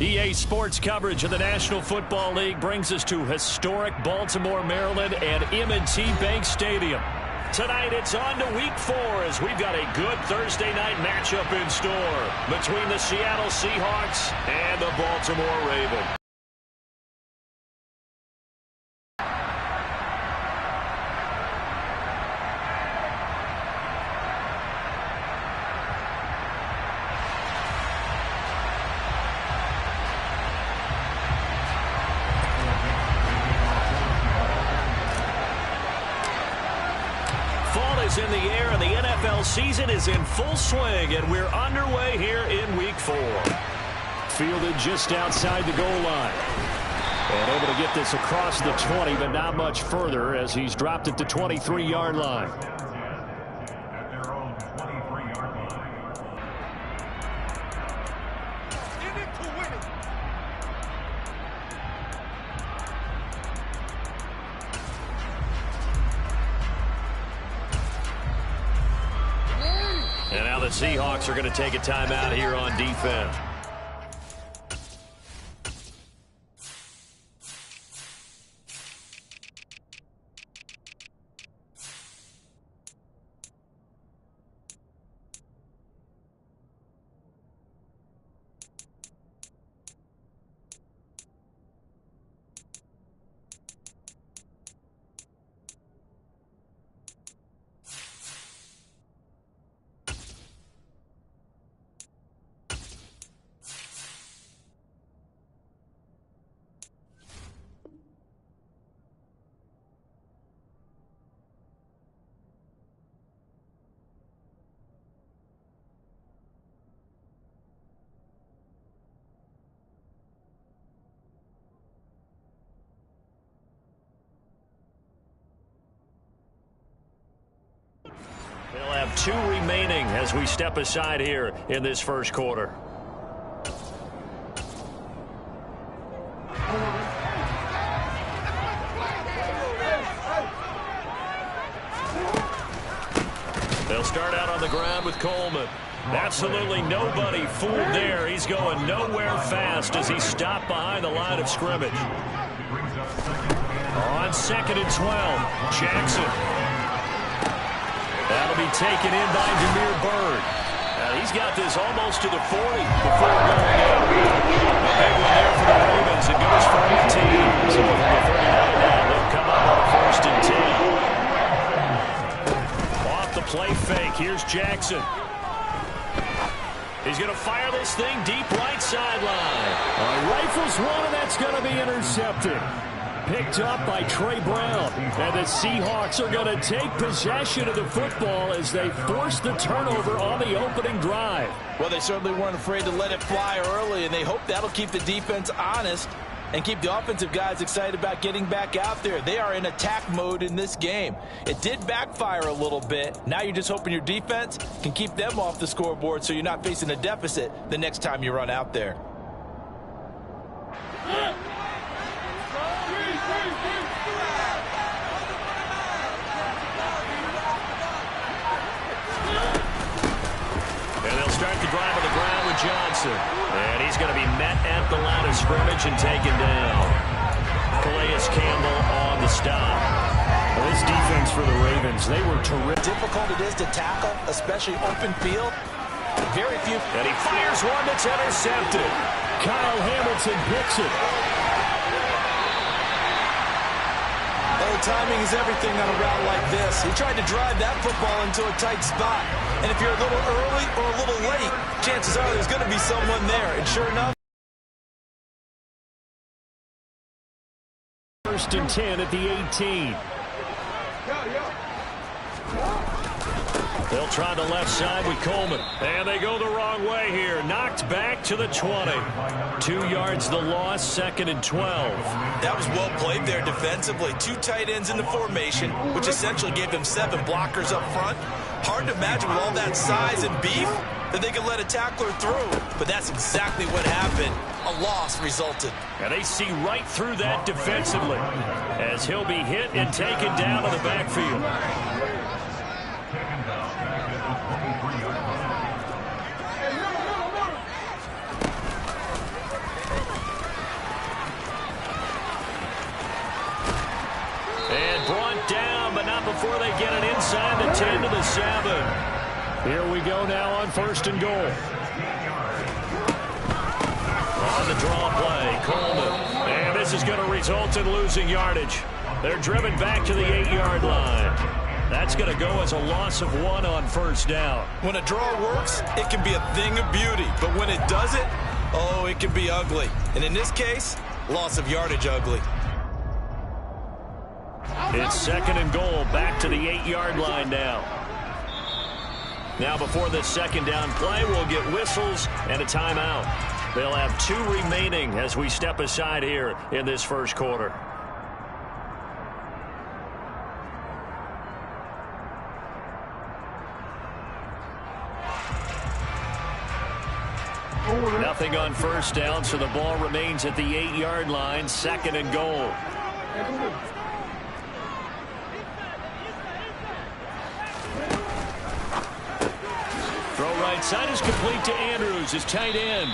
EA Sports coverage of the National Football League brings us to historic Baltimore, Maryland and M&T Bank Stadium. Tonight it's on to Week 4 as we've got a good Thursday night matchup in store between the Seattle Seahawks and the Baltimore Ravens. In the air, and the NFL season is in full swing, and we're underway here in Week 4. Fielded just outside the goal line. And able to get this across the 20, but not much further as he's dropped it to 23-yard line. And now the Seahawks are going to take a timeout here on defense. They'll have 2 remaining as we step aside here in this first quarter. They'll start out on the ground with Coleman. Absolutely nobody fooled there. He's going nowhere fast as he stopped behind the line of scrimmage. On 2nd and 12, Jackson. That'll be taken in by Jameer Byrd. He's got this almost to the 40 before going in. A big one there for the Ravens. It goes for 18. So from the 39 now, they'll come up on 1st and 10. Off the play fake. Here's Jackson. He's going to fire this thing deep right sideline. Rifles one, and that's going to be intercepted. Picked up by Trey Brown. And the Seahawks are going to take possession of the football as they force the turnover on the opening drive. Well, they certainly weren't afraid to let it fly early, and they hope that'll keep the defense honest and keep the offensive guys excited about getting back out there. They are in attack mode in this game. It did backfire a little bit. Now you're just hoping your defense can keep them off the scoreboard so you're not facing a deficit the next time you run out there. Start the drive on the ground with Johnson. And he's going to be met at the line of scrimmage and taken down. Calais Campbell on the stop. Well, this defense for the Ravens, they were terrific. Difficult it is to tackle, especially open field. Very few. And he fires one that's intercepted. Kyle Hamilton picks it. Oh, timing is everything on a route like this. He tried to drive that football into a tight spot. And if you're a little early or a little late, chances are there's going to be someone there. And sure enough. 1st and 10 at the 18. They'll try the left side with Coleman. And they go the wrong way here. Knocked back to the 20. 2 yards the loss, 2nd and 12. That was well played there defensively. 2 tight ends in the formation, which essentially gave them 7 blockers up front. Hard to imagine with all that size and beef that they could let a tackler through. But that's exactly what happened. A loss resulted. And they see right through that defensively as he'll be hit and taken down in the backfield. before they get it inside the 10 to the 7. Here we go now on 1st and goal. On the draw play, Coleman. And this is going to result in losing yardage. They're driven back to the 8-yard line. That's going to go as a loss of 1 on 1st down. When a draw works, it can be a thing of beauty. But when it doesn't, oh, it can be ugly. And in this case, loss of yardage ugly. It's 2nd and goal, back to the 8-yard line now. Now before this 2nd down play, we'll get whistles and a timeout. They'll have 2 remaining as we step aside here in this 1st quarter. Nothing on 1st down, so the ball remains at the 8-yard line, 2nd and goal. Throw right side is complete to Andrews, his tight end.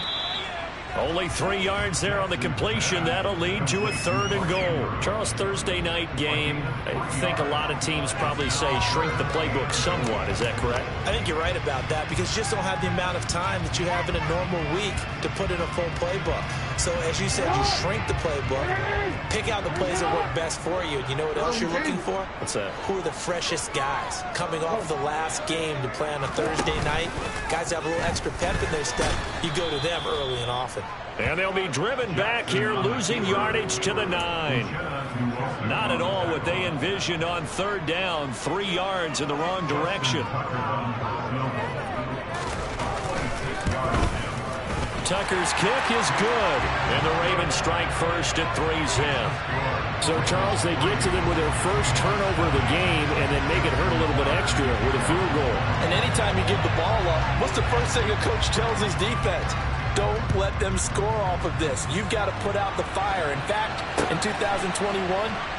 Only 3 yards there on the completion. That'll lead to a 3rd and goal. Charles, Thursday night game. I think a lot of teams probably say shrink the playbook somewhat. Is that correct? I think you're right about that because you just don't have the amount of time that you have in a normal week to put in a full playbook. So as you said, you shrink the playbook, pick out the plays that work best for you. You know what else you're looking for? What's that? Who are the freshest guys coming off the last game to play on a Thursday night? Guys that have a little extra pep in their step. You go to them early and often. And they'll be driven back here, losing yardage to the 9. Not at all what they envisioned on 3rd down. 3 yards in the wrong direction. Tucker's kick is good. And the Ravens strike first at 3-zip. So, Charles, they get to them with their first turnover of the game and then make it hurt a little bit extra with a field goal. And anytime you give the ball up, what's the first thing a coach tells his defense? Don't let them score off of this. You've got to put out the fire. In fact, in 2021,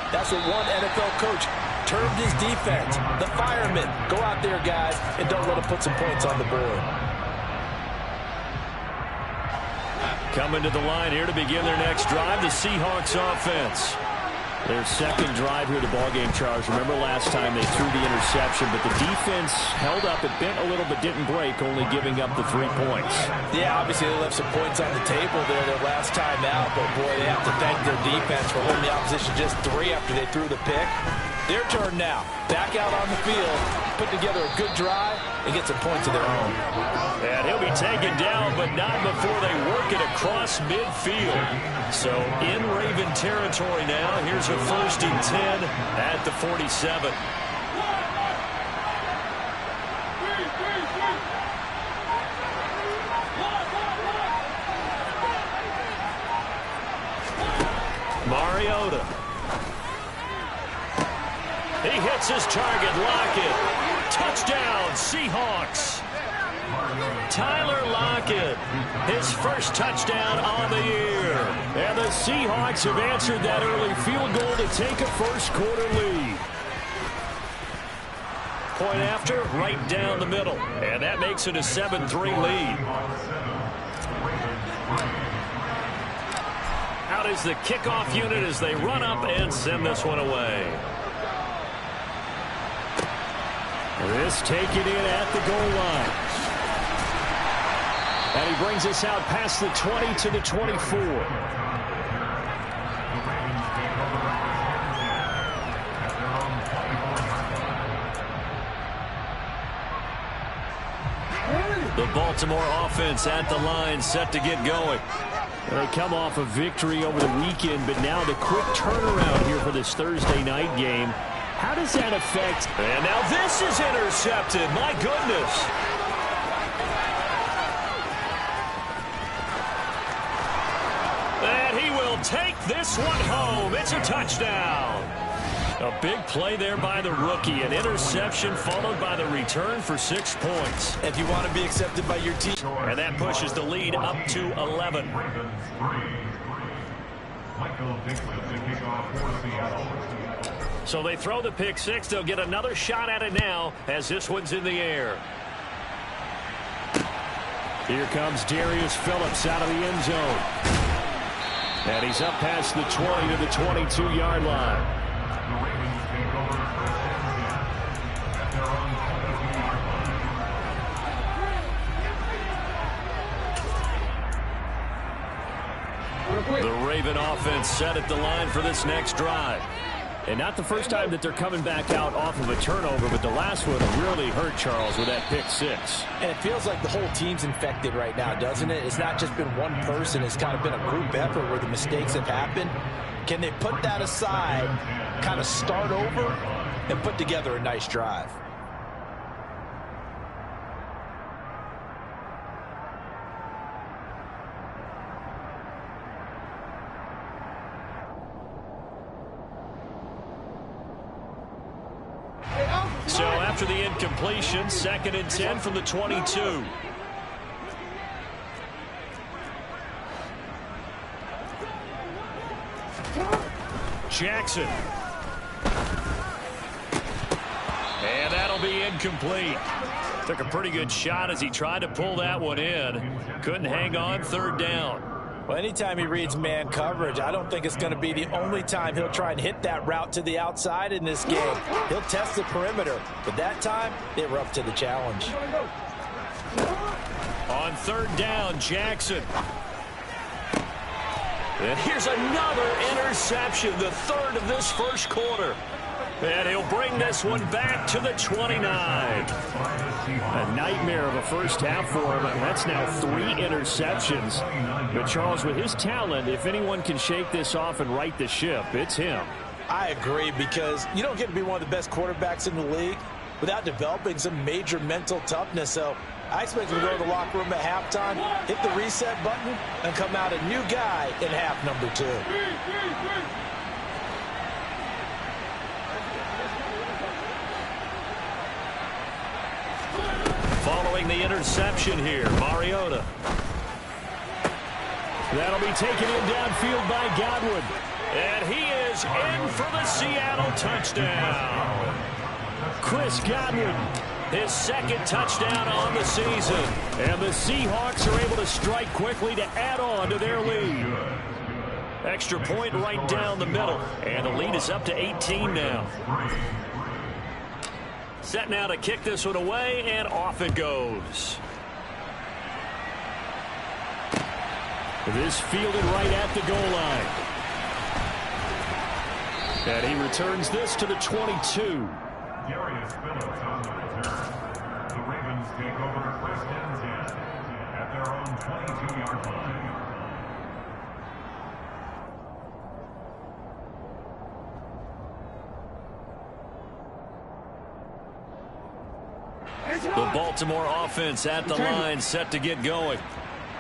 that's what one NFL coach termed his defense. The firemen. Go out there, guys, and don't let them put some points on the board. Coming to the line here to begin their next drive, the Seahawks offense. Their 2nd drive here of the ballgame, Charles. Remember last time they threw the interception, but the defense held up. It bent a little but didn't break, only giving up the 3 points. Yeah, obviously they left some points on the table there their last time out, but boy, they have to thank their defense for holding the opposition just 3 after they threw the pick. Their turn now. Back out on the field, put together a good drive, and get some points of their own. And he'll be taken down, but not before they work it across midfield. So in Raven territory now. Here's a 1st and 10 at the 47. Mariota. He hits his target. Lockett. Touchdown, Seahawks. Tyler Lockett, his first touchdown on the year. And the Seahawks have answered that early field goal to take a 1st quarter lead. Point after, right down the middle. And that makes it a 7-3 lead. Out is the kickoff unit as they run up and send this one away. This taken in at the goal line. And he brings us out past the 20 to the 24. The Baltimore offense at the line, set to get going. They come off a victory over the weekend, but now the quick turnaround here for this Thursday night game. How does that affect? And now this is intercepted. My goodness. And he will take this one home. It's a touchdown. A big play there by the rookie. An interception followed by the return for 6 points. If you want to be accepted by your team. And that pushes the lead up to 11. So they throw the pick 6. They'll get another shot at it now as this one's in the air. Here comes Darius Phillips out of the end zone. And he's up past the 20 to the 22-yard line. The Raven offense set at the line for this next drive. And not the first time that they're coming back out off of a turnover, but the last one really hurt Charles with that pick six. And it feels like the whole team's infected right now, doesn't it? It's not just been one person. It's kind of been a group effort where the mistakes have happened. Can they put that aside, kind of start over, and put together a nice drive? So after the incompletion, 2nd and 10 from the 22. Jackson. And that'll be incomplete. Took a pretty good shot as he tried to pull that one in. Couldn't hang on, 3rd down. Well, anytime he reads man coverage, I don't think it's going to be the only time he'll try and hit that route to the outside in this game. He'll test the perimeter, but that time, they were up to the challenge. On 3rd down, Jackson. And here's another interception, the 3rd of this first quarter. And he'll bring this one back to the 29. A nightmare of a first half for him. That's now 3 interceptions. But Charles, with his talent, if anyone can shake this off and right the ship, it's him. I agree, because you don't get to be one of the best quarterbacks in the league without developing some major mental toughness. So I expect him to go to the locker room at halftime, hit the reset button, and come out a new guy in half number 2. Following the interception here, Mariota. That'll be taken in downfield by Godwin. And he is in for the Seattle touchdown. Chris Godwin, his 2nd touchdown on the season. And the Seahawks are able to strike quickly to add on to their lead. Extra point right down the middle. And the lead is up to 18 now. Set now to kick this one away, and off it goes. This fielded right at the goal line. And he returns this to the 22. Darius Phillips on the return. The Ravens take over 1st and 10 at their own 22-yard line. The Baltimore offense at the line, set to get going.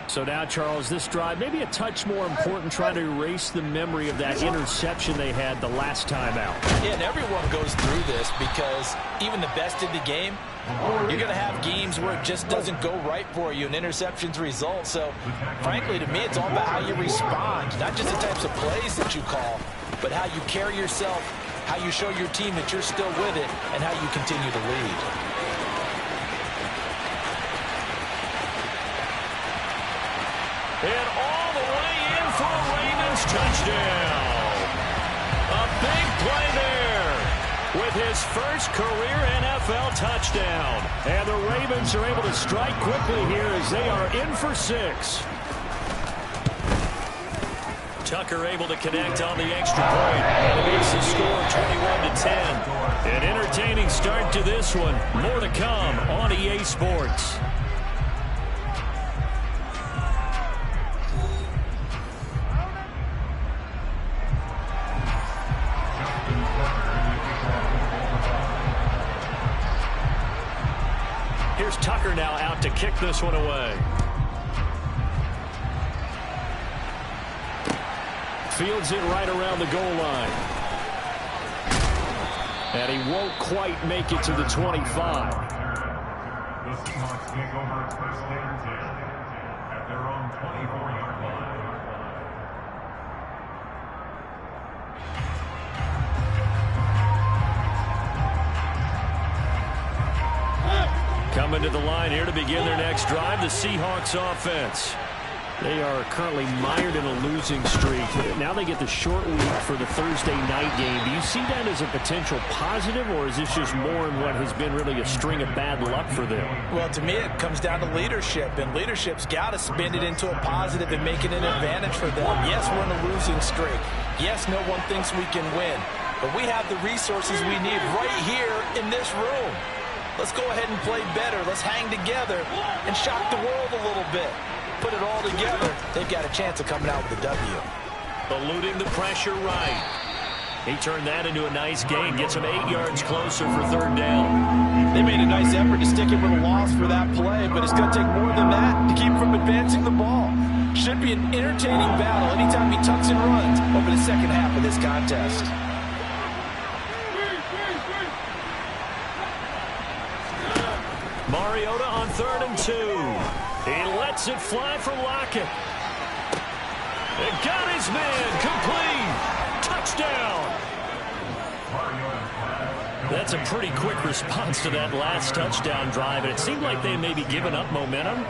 So now, Charles, this drive maybe a touch more important, trying to erase the memory of that interception they had the last time out. Yeah, and everyone goes through this, because even the best in the game, you're going to have games where it just doesn't go right for you and interceptions result. So, frankly, to me, it's all about how you respond, not just the types of plays that you call, but how you carry yourself, how you show your team that you're still with it, and how you continue to lead. And all the way in for a Ravens touchdown. A big play there with his first career NFL touchdown. And the Ravens are able to strike quickly here as they are in for 6. Tucker able to connect on the extra point. And it makes the score 21-10. An entertaining start to this one. More to come on EA Sports. Here's Tucker now out to kick this one away. Fields it right around the goal line. And he won't quite make it to the 25. The Seahawks take over 1st and 10 at their own 24-yard line. Coming to the line here to begin their next drive, the Seahawks offense. They are currently mired in a losing streak. Now they get the short week for the Thursday night game. Do you see that as a potential positive, or is this just more in what has been really a string of bad luck for them? Well, to me, it comes down to leadership, and leadership's got to spin it into a positive and make it an advantage for them. Yes, we're in a losing streak. Yes, no one thinks we can win, but we have the resources we need right here in this room. Let's go ahead and play better. Let's hang together and shock the world a little bit. Put it all together, they've got a chance of coming out with a W. Eluding the pressure right. He turned that into a nice gain. Gets him 8 yards closer for third down. They made a nice effort to stick it with a loss for that play, but it's going to take more than that to keep from advancing the ball. Should be an entertaining battle anytime he tucks and runs over the second half of this contest. Mariota on 3rd and 2. He lets it fly for Lockett. It got his man complete. Touchdown. That's a pretty quick response to that last touchdown drive, and it seemed like they may be giving up momentum.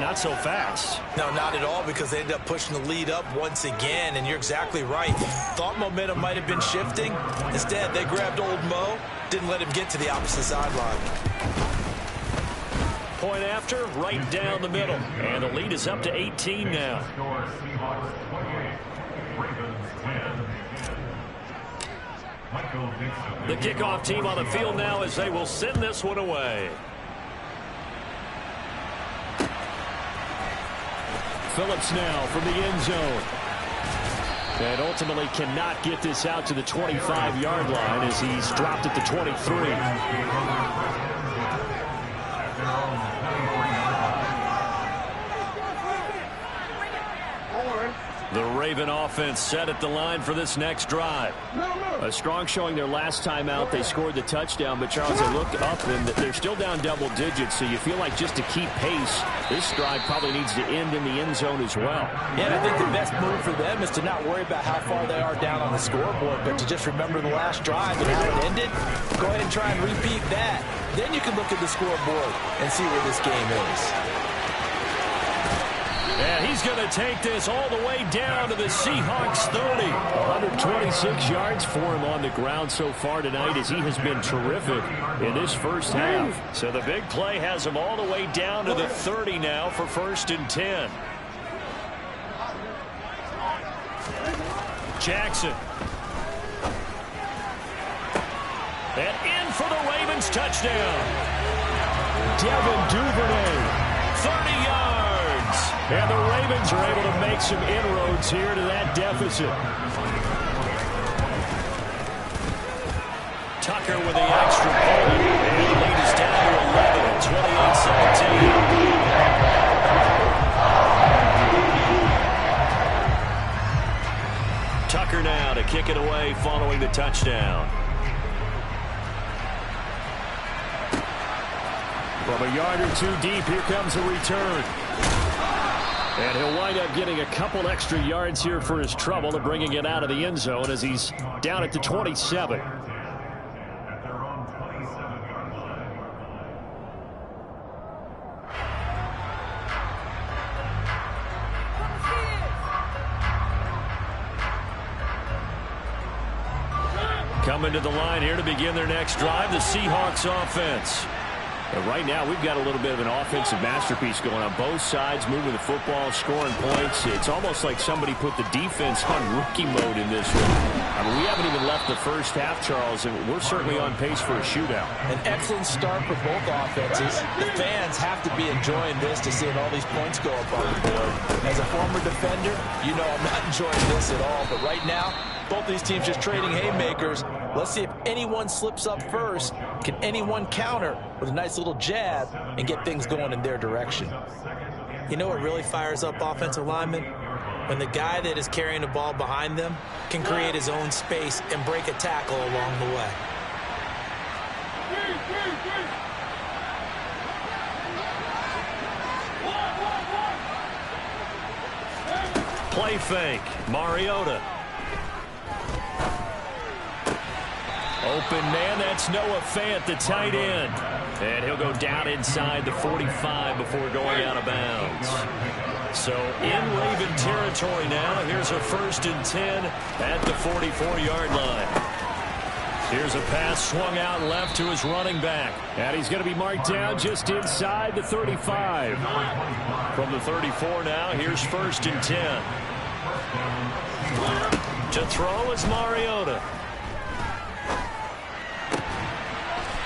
Not so fast. No, not at all, because they ended up pushing the lead up once again, and you're exactly right. Thought momentum might have been shifting. Instead, they grabbed old Mo, didn't let him get to the opposite sideline. Point after, right down the middle. And the lead is up to 18 now. The kickoff team on the field now as they will send this one away. Phillips now from the end zone. And ultimately cannot get this out to the 25-yard line as he's dropped at the 23. The Raven offense set at the line for this next drive. A strong showing their last time out. They scored the touchdown, but Charles, they looked up and they're still down double digits, so you feel like just to keep pace, this drive probably needs to end in the end zone as well. Yeah, and I think the best move for them is to not worry about how far they are down on the scoreboard, but to just remember the last drive and how it ended. Go ahead and try and repeat that. Then you can look at the scoreboard and see where this game is. And he's going to take this all the way down to the Seahawks 30. 126 yards for him on the ground so far tonight as he has been terrific in this first half. So the big play has him all the way down to the 30 now for 1st and 10. Jackson. And in for the Ravens touchdown. Devin Duvernay, 30 yards. And the Ravens are able to make some inroads here to that deficit. Tucker with the extra point. And the lead is down to 11 at 28-17. Tucker now to kick it away following the touchdown. From a yard or two deep, here comes a return. And he'll wind up getting a couple extra yards here for his trouble and bringing it out of the end zone as he's down at the 27. Coming to the line here to begin their next drive, the Seahawks offense. But right now, we've got a little bit of an offensive masterpiece going on both sides, moving the football, scoring points. It's almost like somebody put the defense on rookie mode in this one. I mean, we haven't even left the first half, Charles, and we're certainly on pace for a shootout. An excellent start for both offenses. The fans have to be enjoying this to seeing all these points go up on the board. As a former defender, you know I'm not enjoying this at all. But right now, both these teams just trading haymakers. Let's see if anyone slips up first. Can anyone counter with a nice little jab and get things going in their direction? You know what really fires up offensive linemen? When the guy that is carrying the ball behind them can create his own space and break a tackle along the way. Play fake. Mariota. Open man, that's Noah Fant, the tight end. And he'll go down inside the 45 before going out of bounds. So in Raven territory now. Here's a 1st and 10 at the 44-yard line. Here's a pass swung out left to his running back. And he's going to be marked down just inside the 35. From the 34 now, here's 1st and 10. To throw is Mariota.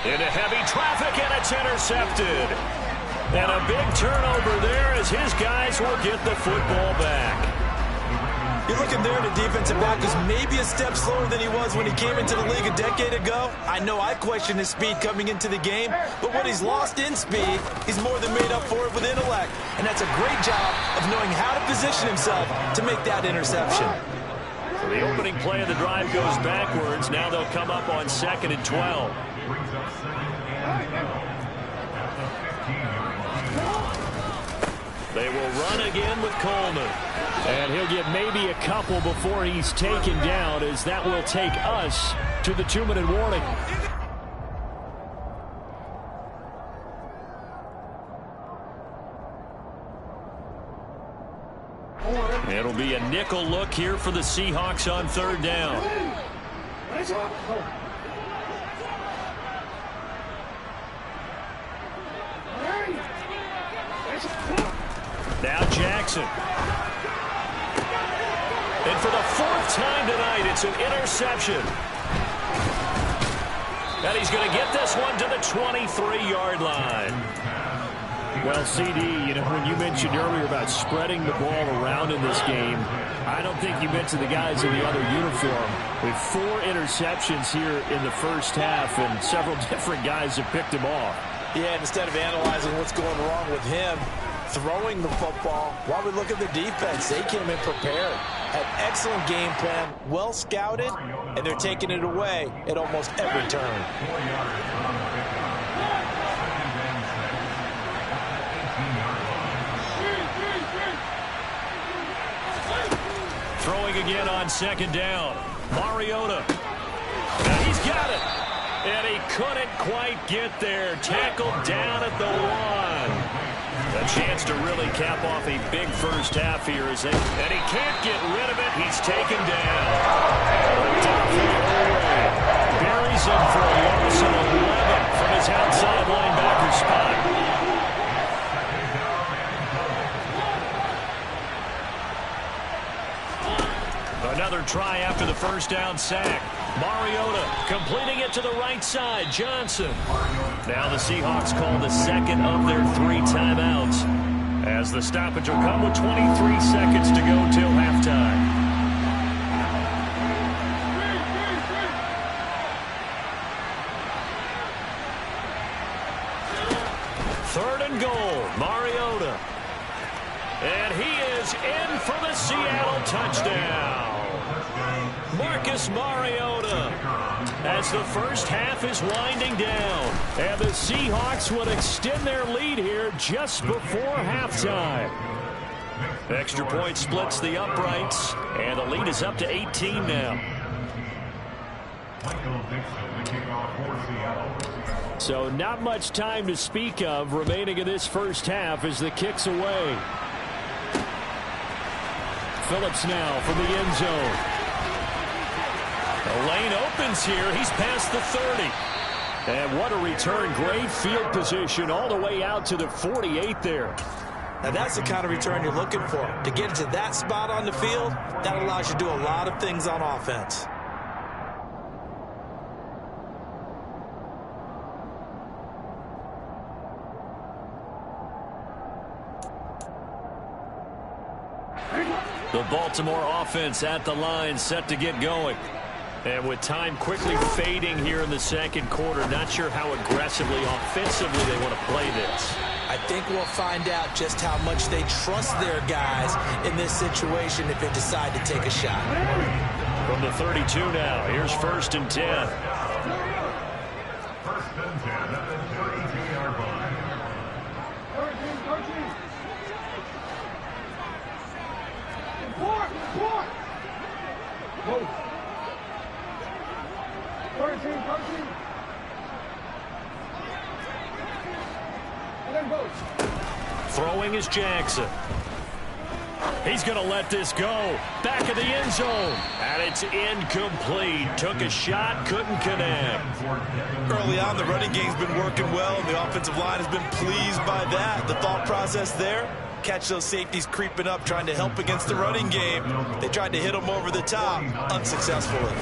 Into heavy traffic, and it's intercepted. And a big turnover there as his guys will get the football back. You're looking there, the defensive back is maybe a step slower than he was when he came into the league a decade ago. I know I questioned his speed coming into the game, but what he's lost in speed, he's more than made up for it with intellect. And that's a great job of knowing how to position himself to make that interception. So the opening play of the drive goes backwards. Now they'll come up on 2nd and 12. They will run again with Coleman. And he'll get maybe a couple before he's taken down, as that will take us to the 2-minute warning. It'll be a nickel look here for the Seahawks on 3rd down. Now Jackson. And for the 4th time tonight, it's an interception. And he's going to get this one to the 23-yard line. Well, CD, you know, when you mentioned earlier about spreading the ball around in this game, I don't think you mentioned the guys in the other uniform. With 4 interceptions here in the first half, and several different guys have picked him off. Yeah, instead of analyzing what's going wrong with him, throwing the football, while we look at the defense, they came in prepared. An excellent game plan, well scouted, and they're taking it away at almost every turn. Throwing again on 2nd down. Mariota. And he's got it. And he couldn't quite get there. Tackled down at the 1. A chance to really cap off a big first half here. And he can't get rid of it. He's taken down. Buries him for a loss of 11 from his outside linebacker spot. Another try after the 1st down sack. Mariota completing it to the right side. Johnson. Now the Seahawks call the 2nd of their 3 timeouts, as the stoppage will come with 23 seconds to go till halftime. Third and goal. Mariota. And he is in for the Seattle touchdown. Marcus Mariota, as the first half is winding down. And the Seahawks would extend their lead here just before halftime. Extra point splits the uprights, and the lead is up to 18 now. So not much time to speak of remaining in this first half as the kick's away. Phillips now from the end zone. The lane opens here. He's past the 30. And what a return. Great field position all the way out to the 48 there. Now that's the kind of return you're looking for. To get into that spot on the field, that allows you to do a lot of things on offense. The Baltimore offense at the line, set to get going. And with time quickly fading here in the second quarter, not sure how aggressively, offensively they want to play this. I think we'll find out just how much they trust their guys in this situation if they decide to take a shot. From the 32 now, here's 1st and 10. 1st and 10 at the 32-yard line. Throwing is Jackson. He's going to let this go. Back of the end zone. And it's incomplete. Took a shot, couldn't connect. Early on, the running game's been working well, and the offensive line has been pleased by that. The thought process there, catch those safeties creeping up, trying to help against the running game. They tried to hit them over the top, unsuccessfully.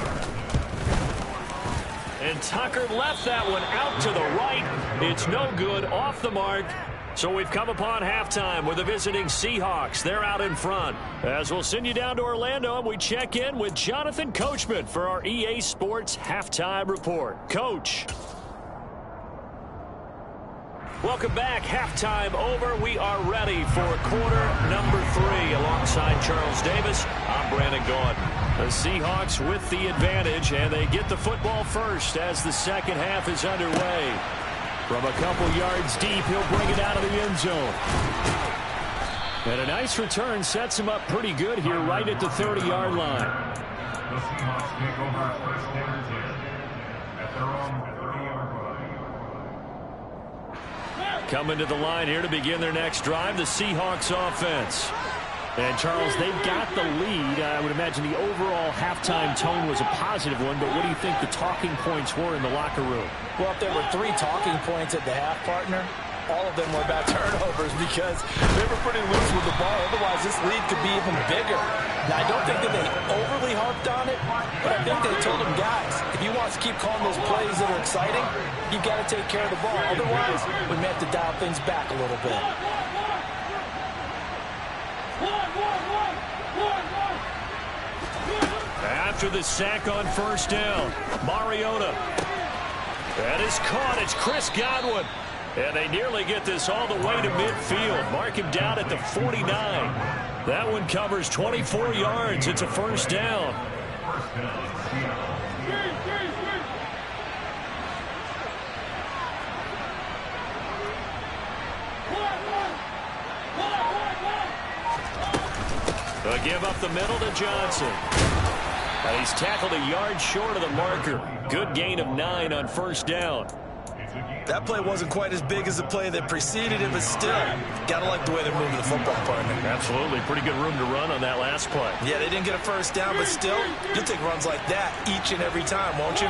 And Tucker left that one out to the right. It's no good, off the mark. So we've come upon halftime with the visiting Seahawks. They're out in front. As we'll send you down to Orlando, and we check in with Jonathan Coachman for our EA Sports Halftime Report. Coach. Welcome back. Halftime over. We are ready for quarter number 3. Alongside Charles Davis, I'm Brandon Gordon. The Seahawks with the advantage, and they get the football first as the second half is underway. From a couple yards deep, he'll bring it out of the end zone. And a nice return sets him up pretty good here right at the 30-yard line. The Seahawks take over first and 10 at their own 30-yard line. Coming to the line here to begin their next drive, the Seahawks offense. And, Charles, they've got the lead. I would imagine the overall halftime tone was a positive one, but what do you think the talking points were in the locker room? Well, if there were 3 talking points at the half, partner, all of them were about turnovers because they were pretty loose with the ball. Otherwise, this lead could be even bigger. Now, I don't think that they overly harped on it, but I think they told them, guys, if you want to keep calling those plays that are exciting, you've got to take care of the ball. Otherwise, we may have to dial things back a little bit. After the sack on first down, Mariota. That is caught. It's Chris Godwin. And they nearly get this all the way to midfield. Mark him down at the 49. That one covers 24 yards. It's a first down. They'll give up the middle to Johnson. And he's tackled a yard short of the marker. Good gain of 9 on first down. That play wasn't quite as big as the play that preceded it, but still, gotta like the way they're moving the football, partner. Absolutely. Pretty good room to run on that last play. Yeah, they didn't get a first down, but still, you'll take runs like that each and every time, won't you?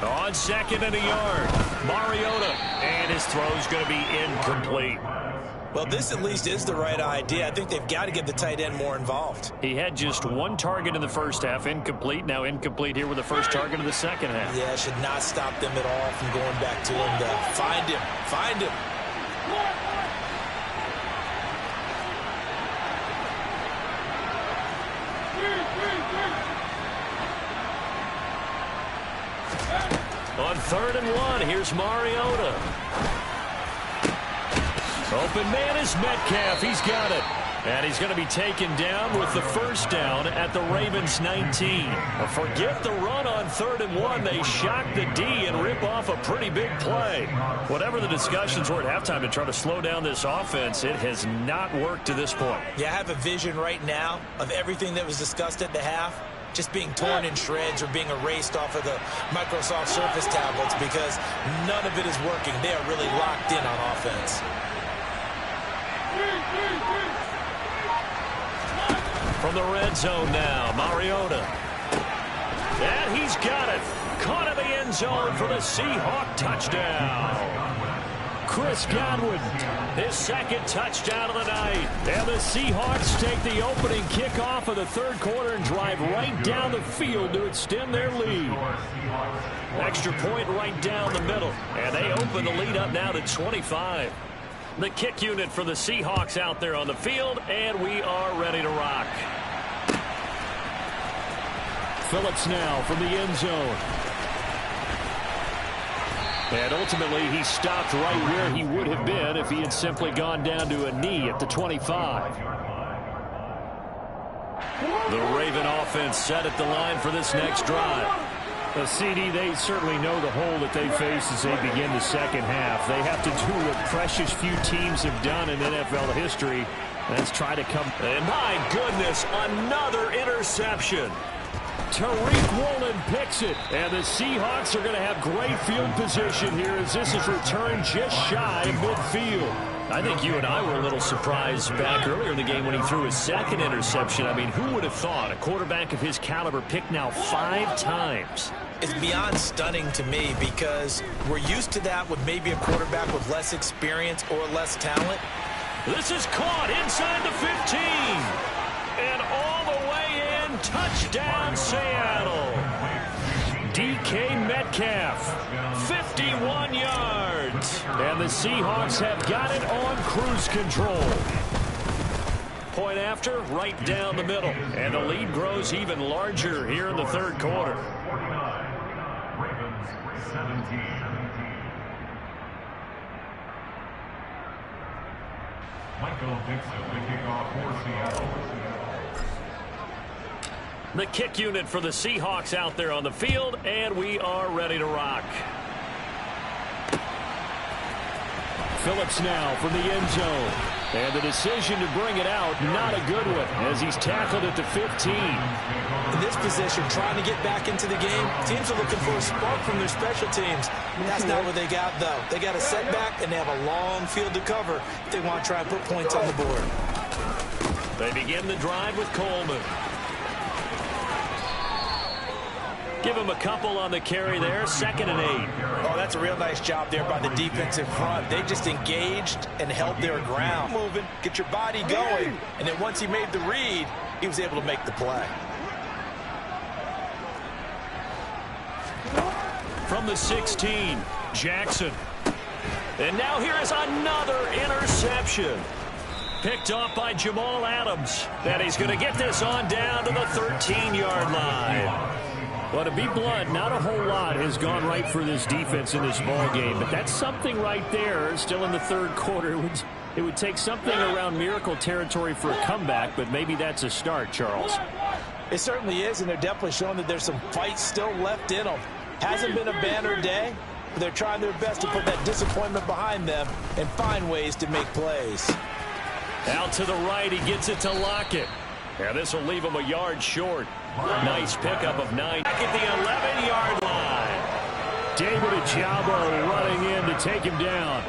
On second and a yard, Mariota, and his throw's going to be incomplete. Well, this at least is the right idea. I think they've got to get the tight end more involved. He had just 1 target in the first half, incomplete. Now incomplete here with the first target of the second half. Yeah, should not stop them at all from going back to him to find him. Find him. On 3rd and 1, here's Mariota. Open man is Metcalf. He's got it. And he's going to be taken down with the first down at the Ravens 19. Forget the run on 3rd and 1. They shock the D and rip off a pretty big play. Whatever the discussions were at halftime to try to slow down this offense, it has not worked to this point. Yeah, I have a vision right now of everything that was discussed at the half just being torn in shreds or being erased off of the Microsoft Surface tablets because none of it is working. They are really locked in on offense. From the red zone now, Mariota. And he's got it. Caught in the end zone for the Seahawk touchdown. Chris Godwin, his second touchdown of the night. And the Seahawks take the opening kickoff of the third quarter and drive right down the field to extend their lead. Extra point right down the middle. And they open the lead up now to 25. The kick unit for the Seahawks out there on the field, and we are ready to rock. Phillips now from the end zone. And ultimately, he stopped right where he would have been if he had simply gone down to a knee at the 25. The Raven offense set at the line for this next drive. CD, they certainly know the hole that they face as they begin the second half. They have to do what precious few teams have done in NFL history. That's try to come. And my goodness, another interception. Tariq Woolen picks it. And the Seahawks are going to have great field position here as this is returned just shy of midfield. I think you and I were a little surprised back earlier in the game when he threw his second interception. I mean, who would have thought a quarterback of his caliber picked now 5 times? It's beyond stunning to me because we're used to that with maybe a quarterback with less experience or less talent. This is caught inside the 15. And all the way in, touchdown Seattle. DK Metcalf, 51 yards. And the Seahawks have got it on cruise control. Point after, right down the middle. And the lead grows even larger here in the third quarter. 49, Ravens 17. Michael Dixon, the kickoff for Seattle. The kick unit for the Seahawks out there on the field, and we are ready to rock. Phillips now from the end zone. And the decision to bring it out, not a good one, as he's tackled at the 15. In this position, trying to get back into the game, teams are looking for a spark from their special teams. That's not what they got, though. They got a setback, and they have a long field to cover if they want to try and put points on the board. They begin the drive with Coleman. Give him a couple on the carry there, 2nd and 8. Oh, that's a real nice job there by the defensive front. They just engaged and held their ground. Moving, get your body going, and then once he made the read, he was able to make the play. From the 16, Jackson. And now here is another interception. Picked off by Jamal Adams. And he's going to get this on down to the 13-yard line. Well, to be blunt, not a whole lot has gone right for this defense in this ball game, but that's something right there. Still in the third quarter, it would take something around miracle territory for a comeback, but maybe that's a start, Charles. It certainly is, and they're definitely showing that there's some fight still left in them. Hasn't been a banner day, but they're trying their best to put that disappointment behind them and find ways to make plays. Out to the right, he gets it to Lockett. Yeah, this will leave him a yard short. Nice pickup of 9. Back at the 11-yard line. David Ojabo running in to take him down.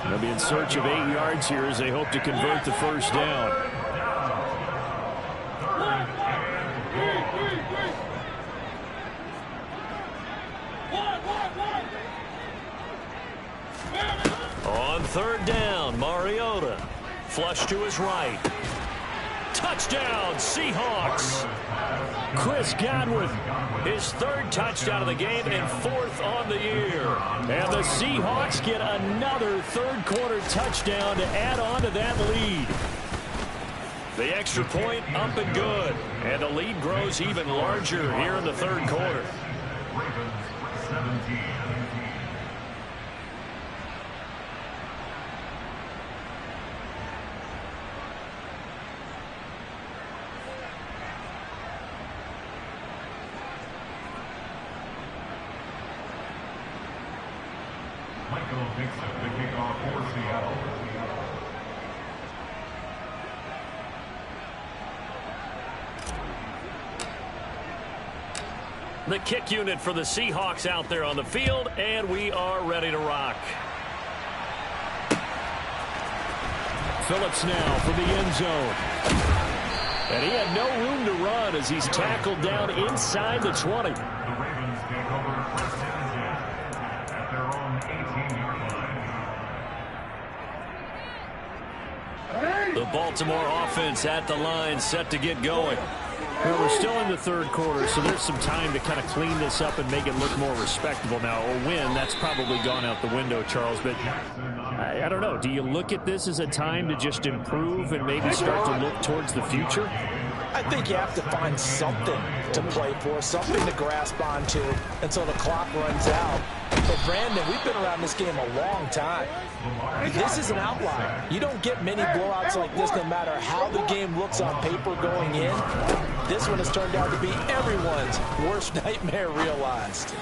They'll be in search of 8 yards here as they hope to convert the first down. On 3rd down, Mariota. Flush to his right. Touchdown, Seahawks. Chris Godwin, his 3rd touchdown of the game and 4th on the year. And the Seahawks get another third-quarter touchdown to add on to that lead. The extra point up and good. And the lead grows even larger here in the third quarter. Ravens 17. Michael Dixon, the kickoff for Seattle. The kick unit for the Seahawks out there on the field, and we are ready to rock. Phillips now from the end zone. And he had no room to run as he's tackled down inside the 20. The Ravens take over first and 10 at their own 18-yard line. The Baltimore offense at the line, set to get going. Well, we're still in the third quarter, so there's some time to kind of clean this up and make it look more respectable. Now, a win, that's probably gone out the window, Charles, but I don't know. Do you look at this as a time to just improve and maybe start to look towards the future? I think you have to find something to play for, something to grasp onto until the clock runs out. But, Brandon, we've been around this game a long time. This is an outlier. You don't get many blowouts like this no matter how the game looks on paper going in. This one has turned out to be everyone's worst nightmare realized.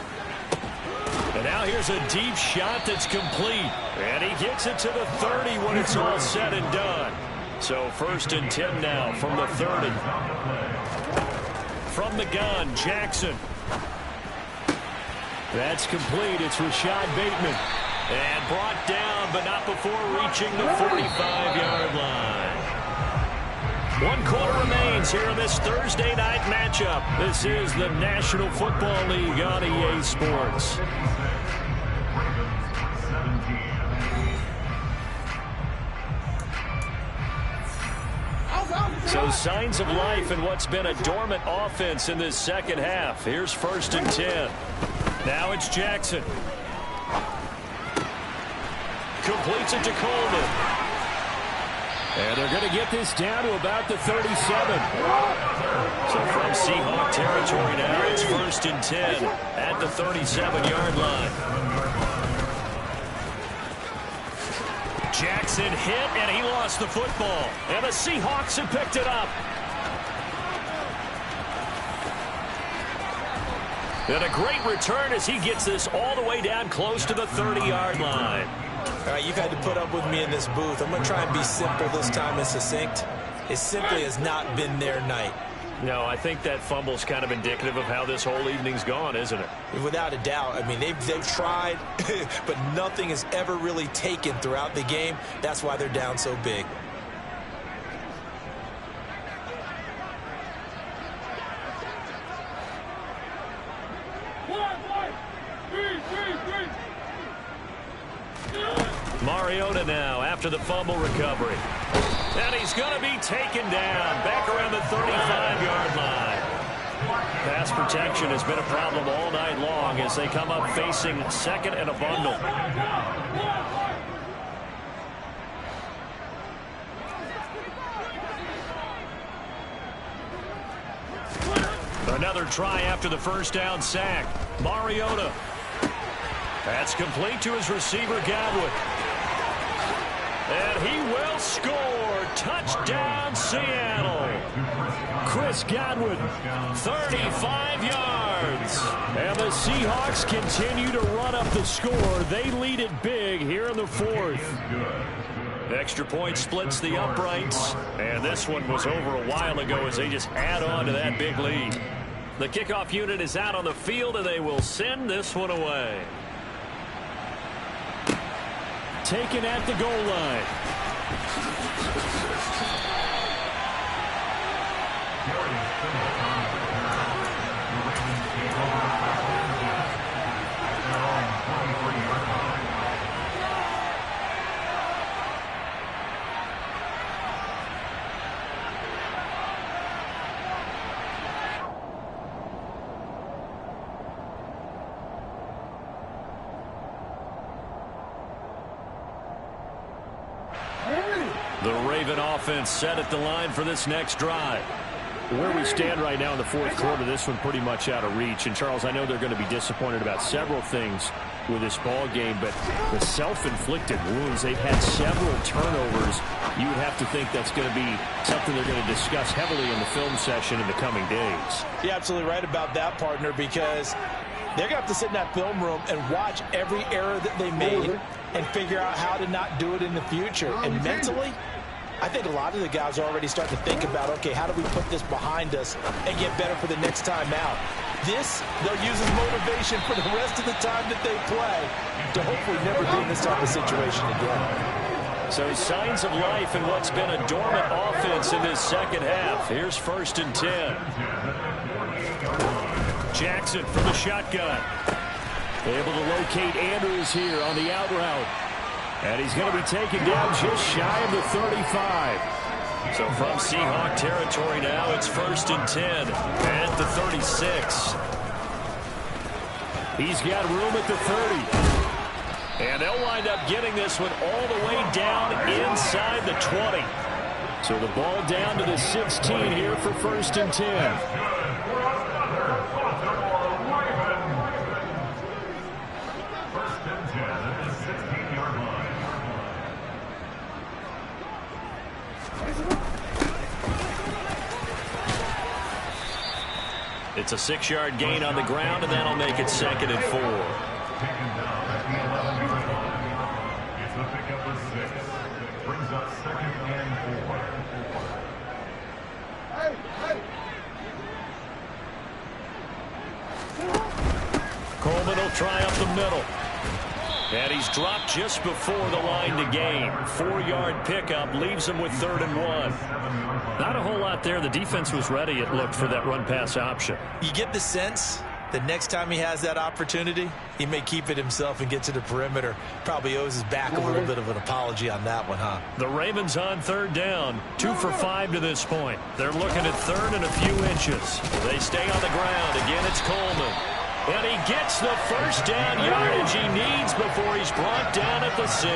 And now here's a deep shot that's complete. And he gets it to the 30 when it's all said and done. So 1st and 10 now from the 30. from the gun. Jackson. That's complete. It's Rashad Bateman. And brought down, but not before reaching the 45-yard line. 1 quarter remains here in this Thursday night matchup. This is the National Football League on EA Sports. So signs of life in what's been a dormant offense in this second half. Here's 1st and 10. Now it's Jackson. Completes it to Coleman. And they're going to get this down to about the 37. So from Seahawk territory now, it's 1st and 10 at the 37-yard line. Jackson hit, and he lost the football. And the Seahawks have picked it up. And a great return as he gets this all the way down close to the 30-yard line. All right, you've had to put up with me in this booth. I'm going to try and be simple this time and succinct. It simply has not been their night. No, I think that fumble's kind of indicative of how this whole evening's gone, isn't it? Without a doubt. I mean, they've tried, but nothing has ever really taken throughout the game. That's why they're down so big. Mariota now after the fumble recovery. And he's going to be taken down back around the 35-yard line. Pass protection has been a problem all night long as they come up facing 2nd and a bundle. Another try after the 1st down sack. Mariota. That's complete to his receiver, Godwin. And he will score. Touchdown, Seattle. Chris Godwin, 35 yards. And the Seahawks continue to run up the score. They lead it big here in the 4th. Extra point splits the uprights. And this one was over a while ago as they just add on to that big lead. The kickoff unit is out on the field, and they will send this one away. Taken at the goal line. The Raven offense set at the line for this next drive. Where we stand right now in the 4th quarter, this one pretty much out of reach. And, Charles, I know they're going to be disappointed about several things with this ball game, but the self-inflicted wounds, they've had several turnovers. You would have to think that's going to be something they're going to discuss heavily in the film session in the coming days. You're absolutely right about that, partner, because they're going to have to sit in that film room and watch every error that they made and figure out how to not do it in the future. And mentally, I think a lot of the guys are already starting to think about, okay, how do we put this behind us and get better for the next time out? This, they'll use as motivation for the rest of the time that they play to hopefully never be in this type of situation again. So signs of life in what's been a dormant offense in this second half. Here's 1st and 10. Jackson from the shotgun. Able to locate Andrews here on the out route. And he's going to be taken down just shy of the 35. So from Seahawk territory now, it's 1st and 10 at the 36. He's got room at the 30. And they'll wind up getting this one all the way down inside the 20. So the ball down to the 16 here for 1st and 10. It's a 6-yard gain on the ground, and that'll make it 2nd and 4. It's the pickup of 6. Brings up 2nd and 4. try up the middle. And he's dropped just before the line to gain. 4-yard pickup leaves him with 3rd and 1. Not a whole lot there. The defense was ready, it looked, for that run-pass option. You get the sense that next time he has that opportunity, he may keep it himself and get to the perimeter. Probably owes his back a little bit of an apology on that one, huh? The Ravens on 3rd down. 2 for 5 to this point. They're looking at 3rd and a few inches. They stay on the ground. Again, it's Coleman. And he gets the first down yardage he needs before he's brought down at the 6.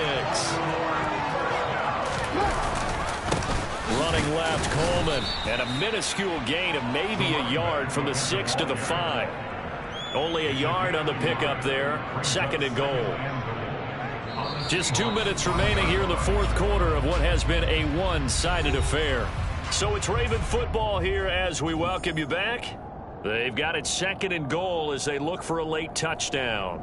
Running left, Coleman. And a minuscule gain of maybe a yard from the 6 to the 5. Only a yard on the pickup there. 2nd and goal. Just 2 minutes remaining here in the 4th quarter of what has been a one-sided affair. So it's Raven football here as we welcome you back. They've got it 2nd and goal as they look for a late touchdown.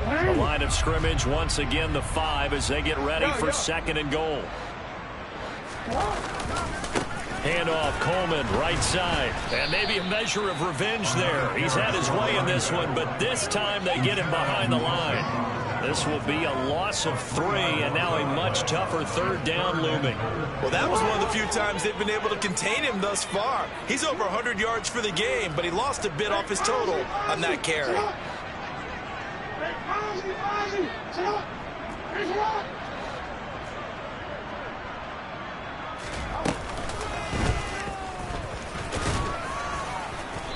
The line of scrimmage once again the 5 as they get ready for 2nd and goal. Handoff, Coleman, right side. And maybe a measure of revenge there. He's had his way in this one, but this time they get him behind the line. This will be a loss of 3, and now a much tougher 3rd down looming. Well, that was one of the few times they've been able to contain him thus far. He's over 100 yards for the game, but he lost a bit off his total on that carry.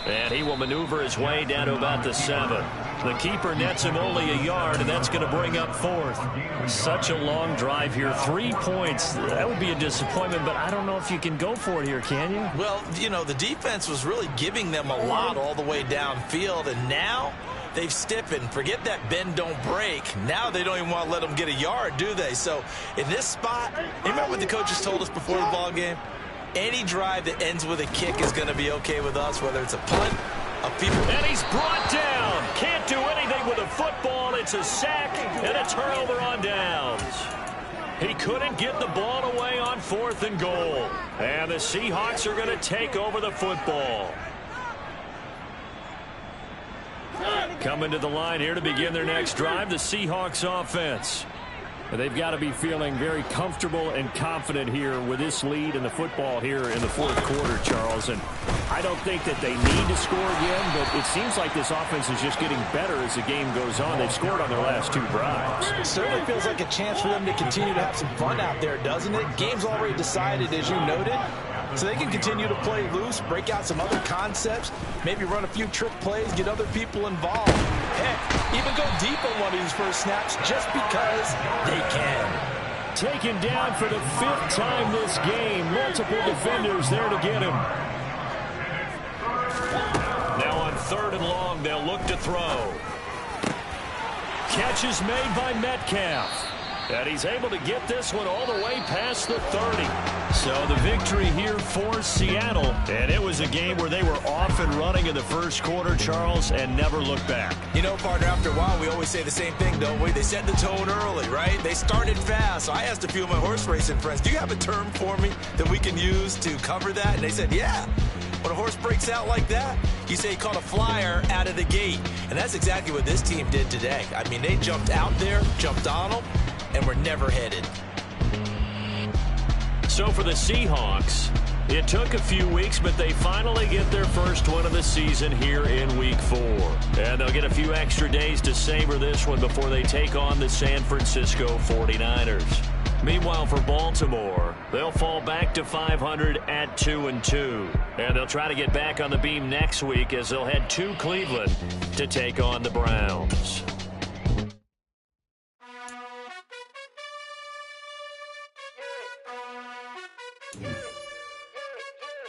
And he will maneuver his way down to about the 7. The keeper nets him only a yard, and that's going to bring up 4th. Such a long drive here. 3 points. That would be a disappointment, but I don't know if you can go for it here, can you? Well, you know, the defense was really giving them a lot all the way downfield, and now they've stiffened. Forget that bend, don't break. Now they don't even want to let them get a yard, do they? So in this spot, you remember what the coaches told us before the ball game? Any drive that ends with a kick is going to be okay with us, whether it's a punt, a field. And he's brought down. Can't do anything with a football. It's a sack and a turnover on downs. He couldn't get the ball away on 4th and goal. And the Seahawks are going to take over the football. Coming to the line here to begin their next drive, the Seahawks offense. They've got to be feeling very comfortable and confident here with this lead in the football here in the 4th quarter, Charles. And I don't think that they need to score again, but it seems like this offense is just getting better as the game goes on. They've scored on their last 2 drives. It certainly feels like a chance for them to continue to have some fun out there, doesn't it? Game's already decided, as you noted. So they can continue to play loose, break out some other concepts, maybe run a few trick plays, get other people involved. Heck, even go deep on one of these first snaps just because they can. Taken down for the 5th time this game. Multiple defenders there to get him. Now on 3rd and long, they'll look to throw. Catch is made by Metcalf. And he's able to get this one all the way past the 30. So the victory here for Seattle. And it was a game where they were off and running in the 1st quarter, Charles, and never looked back. You know, partner, after a while, we always say the same thing, don't we? They set the tone early, right? They started fast. So I asked a few of my horse racing friends, do you have a term for me that we can use to cover that? And they said, yeah. When a horse breaks out like that, you say he caught a flyer out of the gate. And that's exactly what this team did today. I mean, they jumped out there, jumped on them, and we're never headed. So for the Seahawks, it took a few weeks, but they finally get their first win of the season here in Week 4. And they'll get a few extra days to savor this one before they take on the San Francisco 49ers. Meanwhile, for Baltimore, they'll fall back to 500 at 2-2. And they'll try to get back on the beam next week as they'll head to Cleveland to take on the Browns.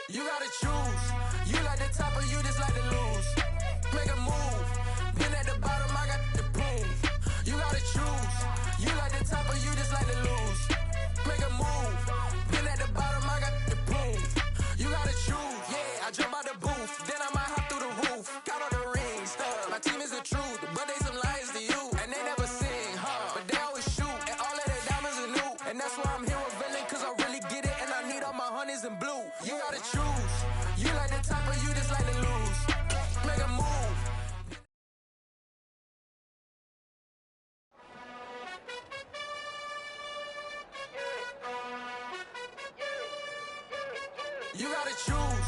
You gotta choose. You like the top or you just like to lose. Make a move. Been at the bottom, I got the proof. You gotta choose. You like the top or you just like to lose. Make a move. Been at the bottom, I got the proof. You gotta choose. Yeah, I jump out the booth. Then I might hop through the roof. Count all the rings. My team is the truth, but they some liars to you. And they never sing, but they always shoot. And all of their diamonds are new. And that's why I'm here revealing, cause I really get it. And I need all my honeys in blue. You gotta choose. You like the top or you just like to lose. Make a move. You gotta choose.